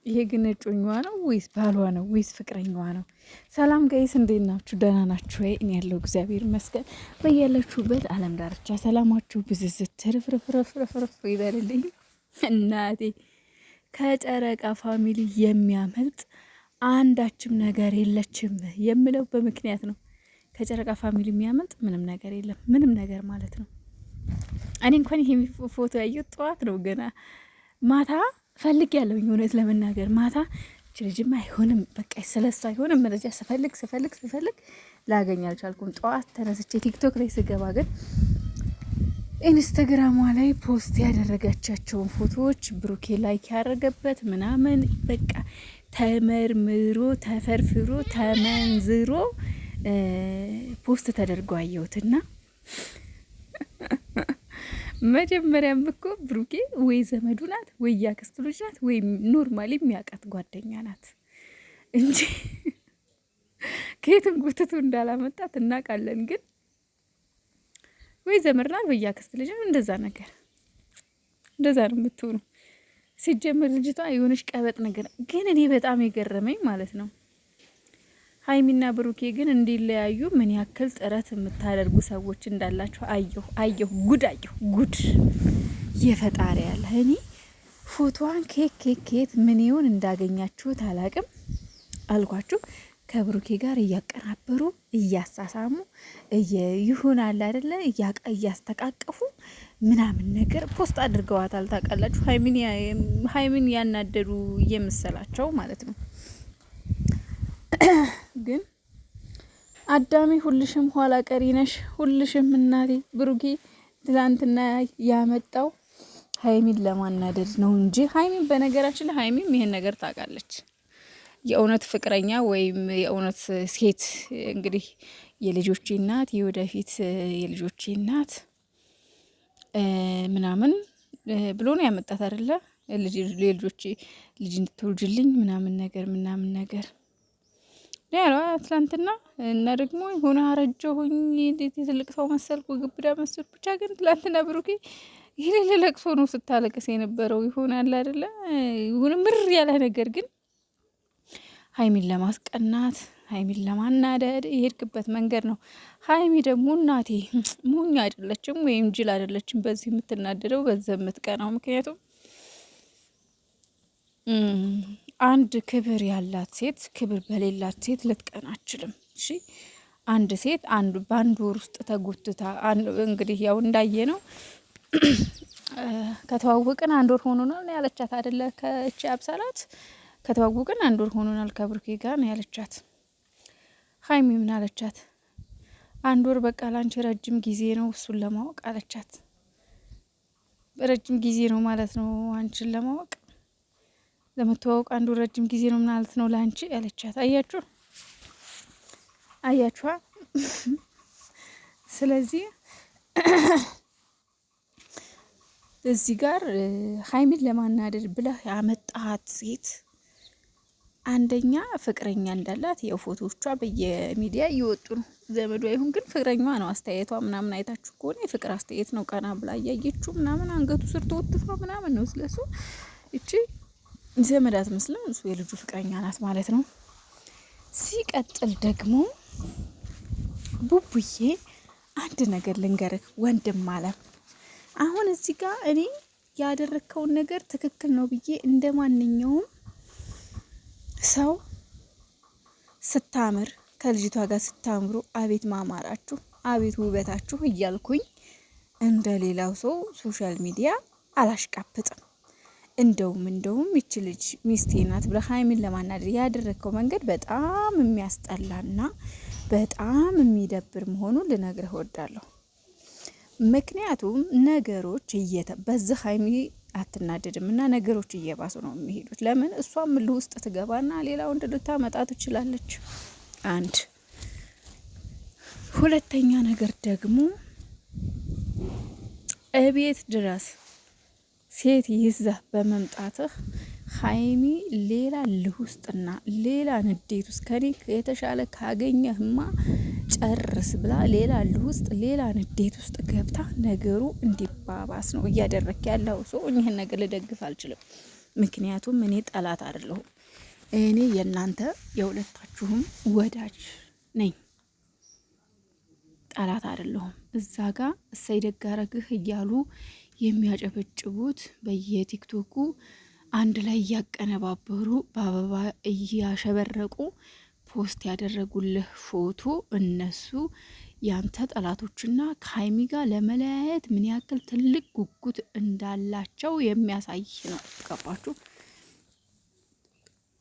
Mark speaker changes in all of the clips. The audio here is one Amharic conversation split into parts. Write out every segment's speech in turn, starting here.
Speaker 1: ይሄ ግን እጮኛዋ ነው ወይስ ባሏ ነው ወይስ ፍቅረኛዋ ነው? ሰላም ጋይስ እንዴት ናችሁ? ደህና ናችሁ ወይ? እኔ ያለው እግዚአብሔር ይመስገን። በያላችሁበት ዓለም ዳርቻ ሰላማችሁ ብዝዝት ትርፍርፍርፍርፍ ይበልልኝ። እናቴ ከጨረቃ ፋሚሊ የሚያመልጥ አንዳችም ነገር የለችም የምለው በምክንያት ነው። ከጨረቃ ፋሚሊ የሚያመልጥ ምንም ነገር የለም። ምንም ነገር ማለት ነው። እኔ እንኳን ይሄ ፎቶ ያየሁት ጠዋት ነው ገና ማታ ፈልግ ያለውኝ እውነት ለመናገር ማታ ልጅማ አይሆንም በቃ ስለሱ አይሆንም መረጃ ስፈልግ ላገኝ አልቻልኩም። ጠዋት ተነስቼ ቲክቶክ ላይ ስገባ ግን ኢንስታግራሟ ላይ ፖስት ያደረጋቻቸውን ፎቶዎች ብሩኬ ላይክ ያደረገበት ምናምን በቃ ተመርምሮ ተፈርፍሮ ተመንዝሮ ፖስት ተደርጎ አየሁትና መጀመሪያም እኮ ብሩኬ ወይ ዘመዱ ናት ወይ ያክስቱ ልጅ ናት ወይ ኖርማሊ የሚያውቃት ጓደኛ ናት እንጂ ከየትም ጉትቱ እንዳላመጣት እናውቃለን። ግን ወይ ዘመድ ናት ወይ ያክስት ልጅ ነው። እንደዛ ነው የምትሆኑ። ሲጀምር ልጅቷ የሆነች ቀበጥ ነገር ግን እኔ በጣም የገረመኝ ማለት ነው ሀይሚና ብሩኬ ግን እንዲለያዩ ምን ያክል ጥረት የምታደርጉ ሰዎች እንዳላችሁ አየሁ ጉድ የፈጣሪ ያለ እኔ ፎቶዋን ኬት ምን ይሁን እንዳገኛችሁት አላቅም አልኳችሁ። ከብሩኬ ጋር እያቀናበሩ እያሳሳሙ ይሁን አለ አይደለ እያስተቃቀፉ ምናምን ነገር ፖስት አድርገዋታል። ታውቃላችሁ ሀይሚን ያናደዱ እየመሰላቸው ማለት ነው። ግን አዳሜ ሁልሽም ኋላ ቀሪ ነሽ፣ ሁልሽም እናቴ። ብሩኬ ትላንትና ያመጣው ሀይሚን ለማናደድ ነው እንጂ ሀይሚን በነገራችን ላይ ሀይሚም ይሄን ነገር ታውቃለች። የእውነት ፍቅረኛ ወይም የእውነት ሴት እንግዲህ የልጆቼ እናት የወደፊት የልጆቼ እናት ምናምን ብሎ ነው ያመጣት አይደለ? ልጆቼ ልጅ እንድትወልጅልኝ ምናምን ነገር ያለው ትላንትና እና ደግሞ የሆነ አረጀሁኝ ትልቅ ሰው መሰልኩ ግብዳ መሰልኩ። ብቻ ግን ትላንትና ብሩኬ ይሄ ለቅሶ ነው ስታለቅስ የነበረው ይሆናል አይደለ? ይሁን ምር ያለ ነገር ግን ሀይሚን ለማስቀናት ሀይሚን ለማናደድ የሄድክበት መንገድ ነው። ሀይሚ ደግሞ እናቴ ሞኝ አይደለችም ወይም ጅል አይደለችም በዚህ የምትናደደው በዛ የምትቀናው። ምክንያቱም አንድ ክብር ያላት ሴት ክብር በሌላት ሴት ልትቀና አችልም። እሺ አንድ ሴት በአንድ ወር ውስጥ ተጎትታ እንግዲህ ያው እንዳየ ነው ከተዋወቅን አንድ ወር ሆኖናል ያለቻት አይደለ? ከእቺ አብሳላት ከተዋወቅን አንድ ወር ሆኖናል ከብሩኬ ጋር ነው ያለቻት። ሀይሚ ምን አለቻት? አንድ ወር በቃ ላንቺ ረጅም ጊዜ ነው እሱን ለማወቅ አለቻት። ረጅም ጊዜ ነው ማለት ነው አንቺን ለማወቅ ለመተዋወቅ አንዱ ረጅም ጊዜ ነው ማለት ነው ላንቺ ያለቻት። አያችኋ። ስለዚህ እዚህ ጋር ሀይሚን ለማናደድ ብለህ ያመጣሃት ሴት አንደኛ ፍቅረኛ እንዳላት ያው ፎቶዎቿ በየሚዲያ እየወጡ ነው። ዘመዷ ይሁን ግን ፍቅረኛዋ ነው። አስተያየቷ ምናምን አይታችሁ ከሆነ የፍቅር አስተያየት ነው። ቀና ብላ እያየችው ምናምን አንገቱ ስር ተወጥፋ ምናምን ነው። ስለሱ እቺ ዘመድ አትመስልም። እሱ የልጁ ፍቅረኛ ናት ማለት ነው። ሲቀጥል ደግሞ ቡቡዬ አንድ ነገር ልንገርህ ወንድም አለም፣ አሁን እዚህ ጋር እኔ ያደረከውን ነገር ትክክል ነው ብዬ እንደ ማንኛውም ሰው ስታምር ከልጅቷ ጋር ስታምሩ አቤት ማማራችሁ አቤት ውበታችሁ እያልኩኝ እንደ ሌላው ሰው ሶሻል ሚዲያ አላሽቃብጥም። እንደውም ይች ልጅ ሚስቴ ናት ብለህ ሀይሚን ለማናደድ ያደረግከው መንገድ በጣም የሚያስጠላና በጣም የሚደብር መሆኑን ልነግርህ እወዳለሁ። ምክንያቱም ነገሮች በዚህ ሀይሚ አትናደድም እና ነገሮች እየባሱ ነው የሚሄዱት። ለምን እሷም ምልህ ውስጥ ትገባና ሌላ ወንድ ልታመጣ ትችላለች። አንድ ሁለተኛ ነገር ደግሞ እቤት ድረስ ሴት ይዘህ በመምጣትህ ሀይሚ ሌላ ልህ ውስጥና ሌላ ንዴት ውስጥ ከኔ የተሻለ ካገኘህማ ጨርስ ብላ ሌላ ልህ ውስጥ ሌላ ንዴት ውስጥ ገብታ ነገሩ እንዲባባስ ነው እያደረክ ያለው። ሰው ይህን ነገር ልደግፍ አልችልም። ምክንያቱም እኔ ጠላት አይደለሁም። እኔ የእናንተ የሁለታችሁም ወዳጅ ነኝ፣ ጠላት አይደለሁም። እዛ ጋ እሰይ ደግ አረግህ እያሉ የሚያጨበጭቡት በየቲክቶኩ አንድ ላይ እያቀነባበሩ በአበባ እያሸበረቁ ፖስት ያደረጉልህ ፎቶ እነሱ ያንተ ጠላቶችና ከሀይሚ ጋር ለመለያየት ምን ያክል ትልቅ ጉጉት እንዳላቸው የሚያሳይ ነው። ገባችሁ?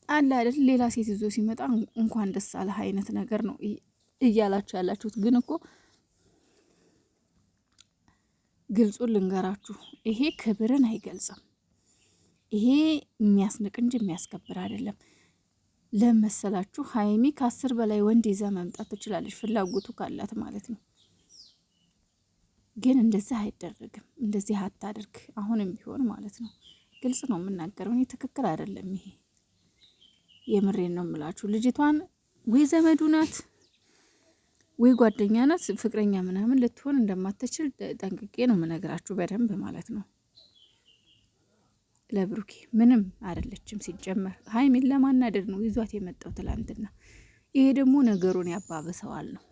Speaker 1: አለ አይደል? ሌላ ሴት ይዞ ሲመጣ እንኳን ደስ አለህ አይነት ነገር ነው እያላችሁ ያላችሁት። ግን እኮ ግልጹን ልንገራችሁ፣ ይሄ ክብርን አይገልጽም። ይሄ የሚያስንቅ እንጂ የሚያስከብር አይደለም። ለመሰላችሁ ሀይሚ ከ10 በላይ ወንድ ይዛ መምጣት ትችላለች፣ ፍላጎቱ ካላት ማለት ነው። ግን እንደዚህ አይደረግም። እንደዚህ አታድርግ። አሁንም ቢሆን ማለት ነው። ግልጽ ነው የምናገረው። እኔ ትክክል አይደለም ይሄ። የምሬን ነው የምላችሁ። ልጅቷን ወይ ዘመዱ ናት ወይ ጓደኛ ናት፣ ፍቅረኛ ምናምን ልትሆን እንደማትችል ጠንቅቄ ነው የምነግራችሁ፣ በደንብ ማለት ነው። ለብሩኬ ምንም አይደለችም። ሲጀመር ሀይሚን ለማናደድ ነው ይዟት የመጣው ትላንትና። ይሄ ደግሞ ነገሩን ያባብሰዋል ነው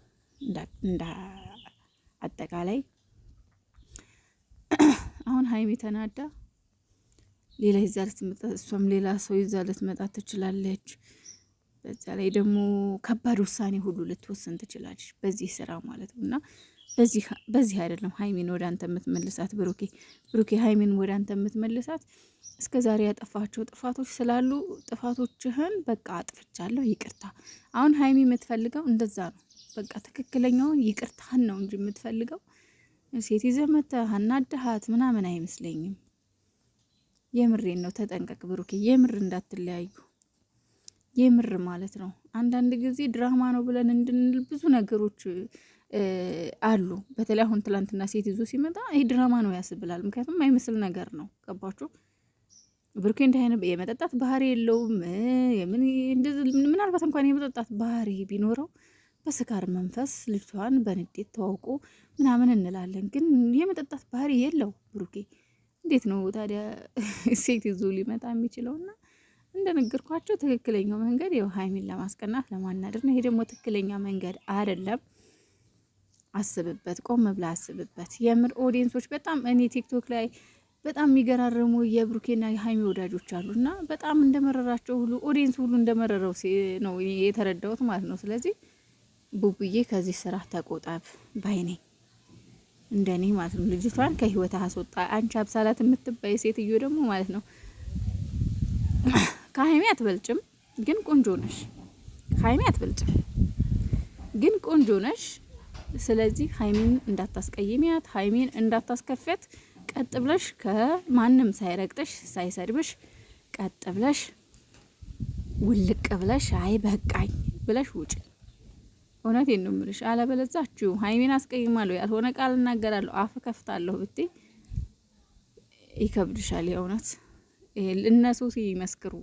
Speaker 1: እንደ አጠቃላይ። አሁን ሀይሚ ተናዳ ሌላ ይዛ ልትመጣ፣ እሷም ሌላ ሰው ይዛ ልትመጣ ትችላለች። በዛ ላይ ደግሞ ከባድ ውሳኔ ሁሉ ልትወስን ትችላለች በዚህ ስራ ማለት ነው። እና በዚህ አይደለም ሀይሚን ወደ አንተ የምትመልሳት ብሩኬ ሀይሚን ወደ አንተ የምትመልሳት እስከ ዛሬ ያጠፋቸው ጥፋቶች ስላሉ ጥፋቶችህን በቃ አጥፍቻለሁ ይቅርታ። አሁን ሀይሚ የምትፈልገው እንደዛ ነው። በቃ ትክክለኛውን ይቅርታህን ነው እንጂ የምትፈልገው ሴት ይዘህ መተህ አናደሃት ምናምን አይመስለኝም። የምሬን ነው። ተጠንቀቅ ብሩኬ፣ የምር እንዳትለያዩ። የምር ማለት ነው። አንዳንድ ጊዜ ድራማ ነው ብለን እንድንል ብዙ ነገሮች አሉ። በተለይ አሁን ትላንትና ሴት ይዞ ሲመጣ ይህ ድራማ ነው ያስብላል። ምክንያቱም አይመስል ነገር ነው። ገባችሁ? ብሩኬ እንዲህ አይነት የመጠጣት ባህሪ የለውም። ምናልባት እንኳን የመጠጣት ባህሪ ቢኖረው በስካር መንፈስ ልጅቷን በንዴት ተዋውቆ ምናምን እንላለን። ግን የመጠጣት ባህሪ የለው ብሩኬ። እንዴት ነው ታዲያ ሴት ይዞ ሊመጣ የሚችለውና እንደነገርኳቸው ትክክለኛው መንገድ ያው ሀይሚን ለማስቀናት ለማናደር ነው። ይሄ ደግሞ ትክክለኛ መንገድ አይደለም። አስብበት፣ ቆም ብላ አስብበት። የምር ኦዲየንሶች በጣም እኔ ቲክቶክ ላይ በጣም የሚገራርሙ የብሩኬና የሀይሚ ወዳጆች አሉና በጣም እንደመረራቸው ሁሉ ኦዲየንስ ሁሉ እንደመረረው ነው የተረዳሁት ማለት ነው። ስለዚህ ቡቡዬ ከዚህ ስራ ተቆጣብ ባይኔ እንደኔ ማለት ነው። ልጅቷን ከህይወት አስወጣ። አንቺ አብሳላት የምትባይ ሴትዮ ደግሞ ማለት ነው ከሀይሚ አትበልጭም፣ ግን ቆንጆ ነሽ። ሀይሚ አትበልጭም፣ ግን ቆንጆ ነሽ። ስለዚህ ሀይሚን እንዳታስቀይሚያት፣ ሀይሚን እንዳታስከፊያት። ቀጥ ብለሽ ከማንም ሳይረግጥሽ ሳይሰድብሽ ቀጥ ብለሽ ውልቅ ብለሽ አይ በቃኝ ብለሽ ውጭ። እውነቴን ነው የምልሽ። አለበለዛችሁ ሀይሚን አስቀይማለሁ፣ ያልሆነ ቃል እናገራለሁ፣ አፍ ከፍታለሁ ብትይ ይከብድሻል። የእውነት እነሱ ሲመስክሩ